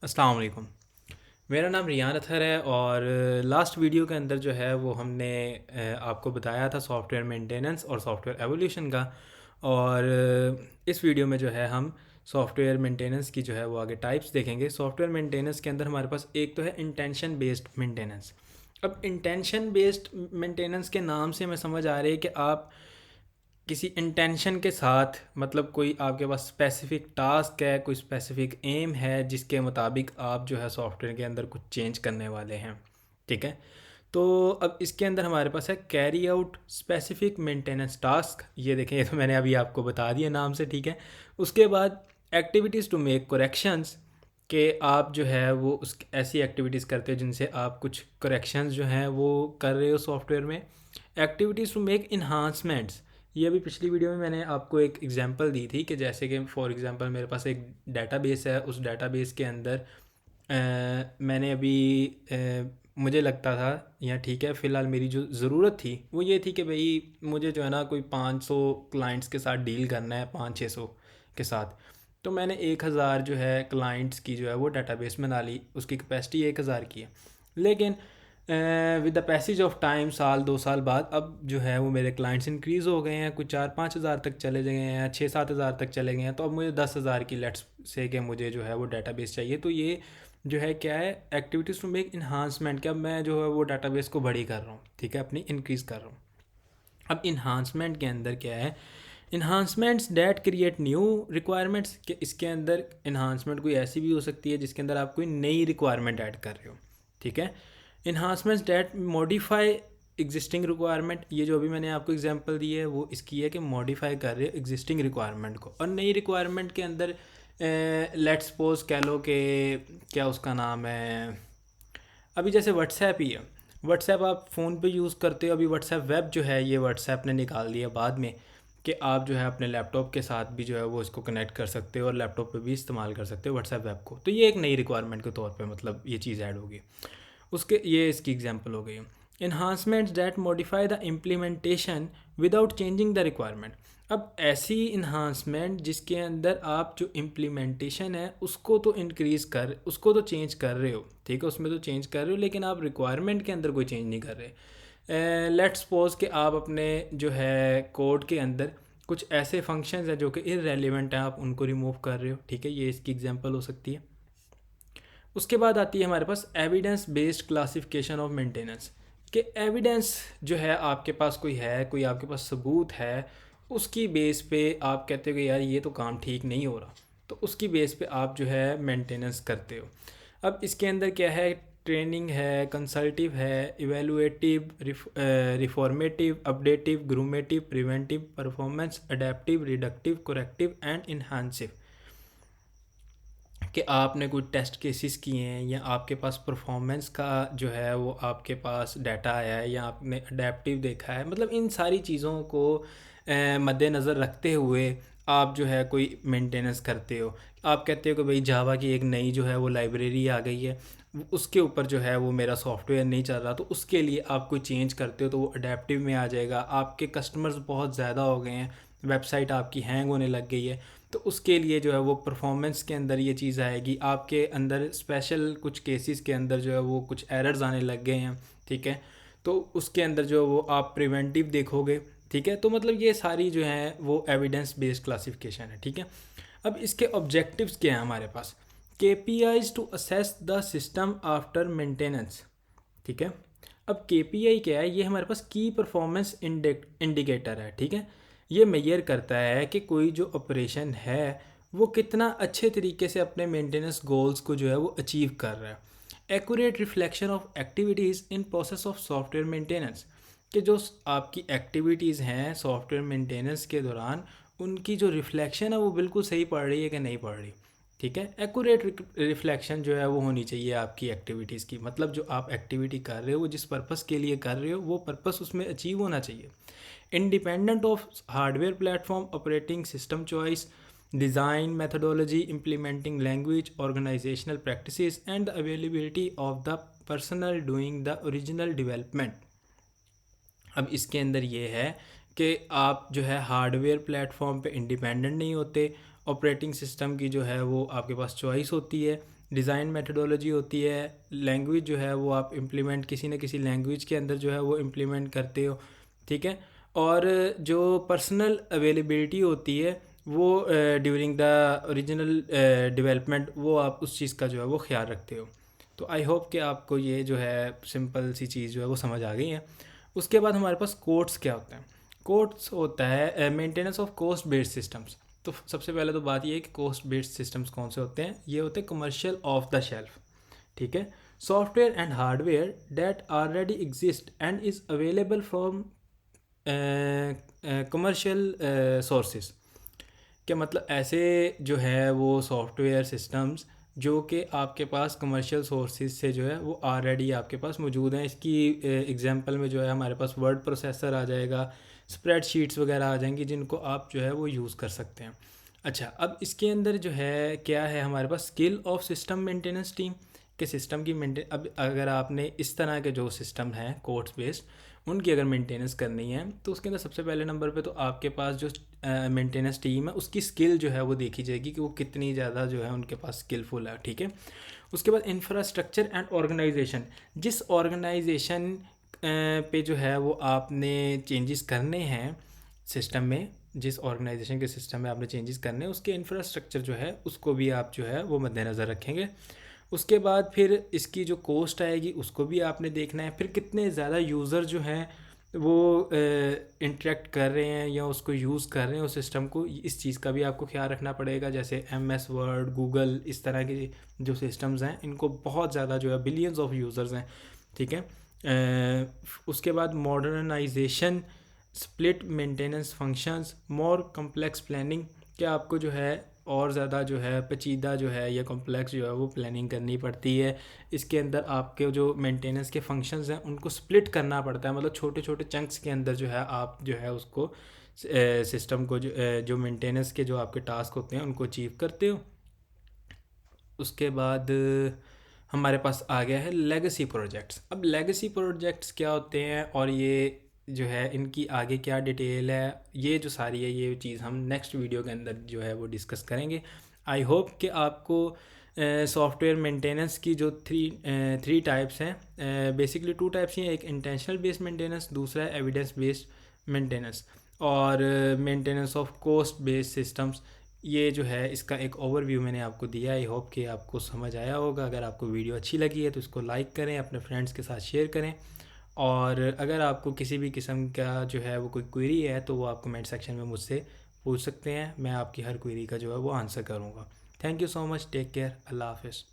अस्सलाम वालेकुम। मेरा नाम रियान अतहर है और लास्ट वीडियो के अंदर जो है वो हमने आपको बताया था सॉफ्टवेयर मेंटेनेंस और सॉफ्टवेयर एवोल्यूशन का। और इस वीडियो में जो है हम सॉफ्टवेयर मेंटेनेंस की जो है वो आगे टाइप्स देखेंगे। सॉफ्टवेयर मेंटेनेंस के अंदर हमारे पास एक तो है इंटेंशन बेस्ड मेंटेनेंस। अब इंटेंशन बेस्ड मेंटेनेंस के नाम से हमें समझ आ रही है कि आप किसी इंटेंशन के साथ, मतलब कोई आपके पास स्पेसिफिक टास्क है, कोई स्पेसिफिक एम है जिसके मुताबिक आप जो है सॉफ्टवेयर के अंदर कुछ चेंज करने वाले हैं। ठीक है, तो अब इसके अंदर हमारे पास है carry out specific maintenance task. ये देखें, ये तो मैंने अभी आपको बता दिया नाम से। ठीक है, उसके बाद एक्टिविटीज़ टू मेक करेक्शंस, कि आप जो है वो उस ऐसी एक्टिविटीज़ करते हो जिनसे आप कुछ करेक्शंस जो हैं वो कर रहे हो सॉफ्टवेयर में। एक्टिविटीज़ टू मेक इन्हांसमेंट्स, ये अभी पिछली वीडियो में मैंने आपको एक एग्जांपल दी थी कि जैसे कि फॉर एग्जांपल मेरे पास एक डेटाबेस है, उस डेटाबेस के अंदर मैंने अभी मुझे लगता था, या ठीक है फ़िलहाल मेरी जो ज़रूरत थी वो ये थी कि भाई मुझे जो है ना कोई 500 क्लाइंट्स के साथ डील करना है, 500-600 के साथ। तो मैंने 1000 जो है क्लाइंट्स की जो है वो डेटाबेस बना ली, उसकी कैपेसिटी 1000 की है। लेकिन with the passage of time, साल 2 साल बाद अब जो है वो मेरे क्लाइंट्स इंक्रीज़ हो गए हैं, कुछ 4-5 हज़ार तक चले गए हैं, 6-7 हज़ार तक चले गए हैं। तो अब मुझे 10 हज़ार की लेट्स से कि मुझे जो है वो डेटाबेस चाहिए। तो ये जो है क्या है, एक्टिविटीज़ टू मेक इन्हांसमेंट, कि अब मैं जो है वो डेटाबेस को बड़ी कर रहा हूँ, ठीक है, अपनी इंक्रीज़ कर रहा हूँ। अब इन्हांसमेंट के अंदर क्या है, इन्हांसमेंट्स डैट क्रिएट न्यू रिक्वायरमेंट्स, कि इसके अंदर इन्हांसमेंट कोई ऐसी भी हो सकती है जिसके अंदर आप कोई नई रिक्वायरमेंट ऐड कर रहे हो। ठीक है, इन्हांसमेंट्स डैट मॉडिफाई एग्जिस्टिंग रिक्वायरमेंट, ये जो अभी मैंने आपको एग्जांपल दी है वो इसकी है कि मॉडिफाई कर रहे हो एग्जिस्टिंग रिक्वायरमेंट को। और नई रिक्वायरमेंट के अंदर लेट्स सपोज कह लो कि क्या उसका नाम है, अभी जैसे व्हाट्सएप ही है। व्हाट्सएप आप फ़ोन पे यूज़ करते हो, अभी व्हाट्सएप वेब जो है ये व्हाट्सएप ने निकाल दिया बाद में, कि आप जो है अपने लैपटॉप के साथ भी जो है वो इसको कनेक्ट कर सकते हो और लैपटॉप पे भी इस्तेमाल कर सकते हो व्हाट्सएप वेब को। तो ये एक नई रिक्वायरमेंट के तौर पे मतलब ये चीज़ ऐड होगी। उसके ये इसकी एग्जांपल हो गई। Enhancements that modify the implementation without changing the requirement. अब ऐसी इन्हांसमेंट जिसके अंदर आप जो इम्प्लीमेंटेशन है उसको तो चेंज कर रहे हो, ठीक है, उसमें तो चेंज कर रहे हो, लेकिन आप रिक्वायरमेंट के अंदर कोई चेंज नहीं कर रहे। लेट्स सपोज कि आप अपने जो है कोड के अंदर कुछ ऐसे फंक्शंस हैं जो कि इररेलेवेंट हैं, आप उनको रिमूव कर रहे हो। ठीक है, ये इसकी एग्जांपल हो सकती है। उसके बाद आती है हमारे पास evidence based classification of maintenance, कि एविडेंस जो है आपके पास कोई है, कोई आपके पास सबूत है, उसकी बेस पे आप कहते हो कि यार ये तो काम ठीक नहीं हो रहा, तो उसकी बेस पे आप जो है मेंटेनेंस करते हो। अब इसके अंदर क्या है, ट्रेनिंग है, कंसल्टिव है, evaluative, reformative, updative, groomative, preventive, performance, adaptive, reductive, corrective and enhancive, कि आपने कोई टेस्ट केसेस किए हैं या आपके पास परफॉर्मेंस का जो है वो आपके पास डाटा आया है या आपने अडेप्टिव देखा है, मतलब इन सारी चीज़ों को मद्देनज़र रखते हुए आप जो है कोई मेंटेनेंस करते हो। आप कहते हो कि भाई जावा की एक नई जो है वो लाइब्रेरी आ गई है, उसके ऊपर जो है वो मेरा सॉफ्टवेयर नहीं चल रहा, तो उसके लिए आप कोई चेंज करते हो तो वो अडेप्टिव में आ जाएगा। आपके कस्टमर्स बहुत ज़्यादा हो गए हैं, वेबसाइट आपकी हैंग होने लग गई है, तो उसके लिए जो है वो परफॉर्मेंस के अंदर ये चीज़ आएगी। आपके अंदर स्पेशल कुछ केसेस के अंदर जो है वो कुछ एरर्स आने लग गए हैं, ठीक है, तो उसके अंदर जो वो आप प्रिवेंटिव देखोगे। ठीक है, तो मतलब ये सारी जो है वो एविडेंस बेस्ड क्लासिफिकेशन है। ठीक है, अब इसके ऑब्जेक्टिव्स क्या हैं हमारे पास, KPIs to assess the system after maintenance. ठीक है, अब KPI क्या है, ये हमारे पास की परफॉर्मेंस इंडिकेटर है। ठीक है, ये मेजर करता है कि कोई जो ऑपरेशन है वो कितना अच्छे तरीके से अपने मेंटेनेंस गोल्स को जो है वो अचीव कर रहा है। Accurate reflection of activities in process of software maintenance, कि जो आपकी एक्टिविटीज़ हैं सॉफ्टवेयर मेंटेनेंस के दौरान उनकी जो रिफ्लेक्शन है वो बिल्कुल सही पड़ रही है कि नहीं पड़ रही। ठीक है, एक्यूरेट रिफ्लेक्शन जो है वो होनी चाहिए आपकी एक्टिविटीज़ की, मतलब जो आप एक्टिविटी कर रहे हो वो जिस पर्पस के लिए कर रहे हो वो पर्पस उसमें अचीव होना चाहिए। Independent of hardware platform, operating system choice, design methodology, implementing language, organisational practices and the availability of the personal doing the original development. अब इसके अंदर ये है कि आप जो है हार्डवेयर प्लेटफॉर्म पे इंडिपेंडेंट नहीं होते, ऑपरेटिंग सिस्टम की जो है वो आपके पास चॉइस होती है, डिज़ाइन मेथडोलॉजी होती है, लैंग्वेज जो है वो आप इम्प्लीमेंट किसी न किसी लैंग्वेज के अंदर जो है वो इम्प्लीमेंट करते हो, ठीक है। और जो पर्सनल अवेलेबिलिटी होती है वो ड्यूरिंग द ओरिजिनल डेवलपमेंट, वो आप उस चीज़ का जो है वो ख्याल रखते हो। तो आई होप कि आपको ये जो है सिंपल सी चीज़ जो है वो समझ आ गई है। उसके बाद हमारे पास कोड्स क्या होता है। कोड्स होता है maintenance of cost based systems. तो सबसे पहले तो बात ये है कि कोस्ट बेस्ड सिस्टम्स कौन से होते हैं। ये होते हैं कमर्शियल ऑफ द शेल्फ, ठीक है, software and hardware that already exist and is available from commercial sources. क्या मतलब, ऐसे जो है वो सॉफ्टवेयर सिस्टम्स जो कि आपके पास कमर्शियल सोर्सेज से जो है वो ऑलरेडी आपके पास मौजूद हैं। इसकी एग्जांपल में जो है हमारे पास वर्ड प्रोसेसर आ जाएगा, स्प्रेडशीट्स वगैरह आ जाएंगी जिनको आप जो है वो यूज़ कर सकते हैं। अच्छा, अब इसके अंदर जो है क्या है हमारे पास, skill of system maintenance team के सिस्टम की मेंटेन। अब अगर आपने इस तरह के जो सिस्टम हैं कोड्स बेस्ड, उनकी अगर मेंटेनेंस करनी है तो उसके अंदर सबसे पहले नंबर पे तो आपके पास जो मेंटेनेंस टीम है उसकी स्किल जो है वो देखी जाएगी कि वो कितनी ज़्यादा जो है उनके पास स्किलफुल है, ठीक है। उसके बाद इंफ्रास्ट्रक्चर एंड ऑर्गेनाइजेशन, जिस ऑर्गेनाइजेशन पे जो है वो आपने चेंजेस करने हैं सिस्टम में, जिस ऑर्गेनाइजेशन के सिस्टम में आपने चेंजेस करने हैं उसके इंफ्रास्ट्रक्चर जो है उसको भी आप जो है वो मद्देनज़र रखेंगे। उसके बाद फिर इसकी जो कॉस्ट आएगी उसको भी आपने देखना है। फिर कितने ज़्यादा यूज़र जो हैं वो इंटरेक्ट कर रहे हैं या उसको यूज़ कर रहे हैं उस सिस्टम को, इस चीज़ का भी आपको ख्याल रखना पड़ेगा। जैसे MS वर्ड, गूगल, इस तरह के जो सिस्टम्स हैं इनको बहुत ज़्यादा जो है बिलियंस ऑफ यूज़र्स हैं, ठीक है। उसके बाद modernisation, split maintenance functions, more complex planning, क्या आपको जो है और ज़्यादा जो है पेचीदा जो है या कॉम्प्लेक्स जो है वो प्लानिंग करनी पड़ती है। इसके अंदर आपके जो मेंटेनेंस के फंक्शंस हैं उनको स्प्लिट करना पड़ता है, मतलब छोटे छोटे चंक्स के अंदर जो है आप जो है उसको सिस्टम को जो मेंटेनेंस के जो आपके टास्क होते हैं उनको अचीव करते हो। उसके बाद हमारे पास आ गया है लेगेसी प्रोजेक्ट्स। अब लेगेसी प्रोजेक्ट्स क्या होते हैं और ये जो है इनकी आगे क्या डिटेल है, ये जो सारी है ये चीज़ हम नेक्स्ट वीडियो के अंदर जो है वो डिस्कस करेंगे। आई होप कि आपको सॉफ्टवेयर मेंटेनेंस की जो थ्री टाइप्स हैं, बेसिकली टू टाइप्स ही हैं, एक इंटेंशनल बेस्ड मेंटेनेंस, दूसरा है एविडेंस बेस्ड मेंटेनेंस, और maintenance of cost based systems. ये जो है इसका एक ओवरव्यू मैंने आपको दिया। आई होप कि आपको समझ आया होगा। अगर आपको वीडियो अच्छी लगी है तो इसको लाइक करें, अपने फ्रेंड्स के साथ शेयर करें, और अगर आपको किसी भी किस्म का जो है वो कोई क्वेरी है तो वो आप कमेंट सेक्शन में मुझसे पूछ सकते हैं। मैं आपकी हर क्वेरी का जो है वो आंसर करूँगा। Thank you so much, take care, अल्लाह हाफिज़।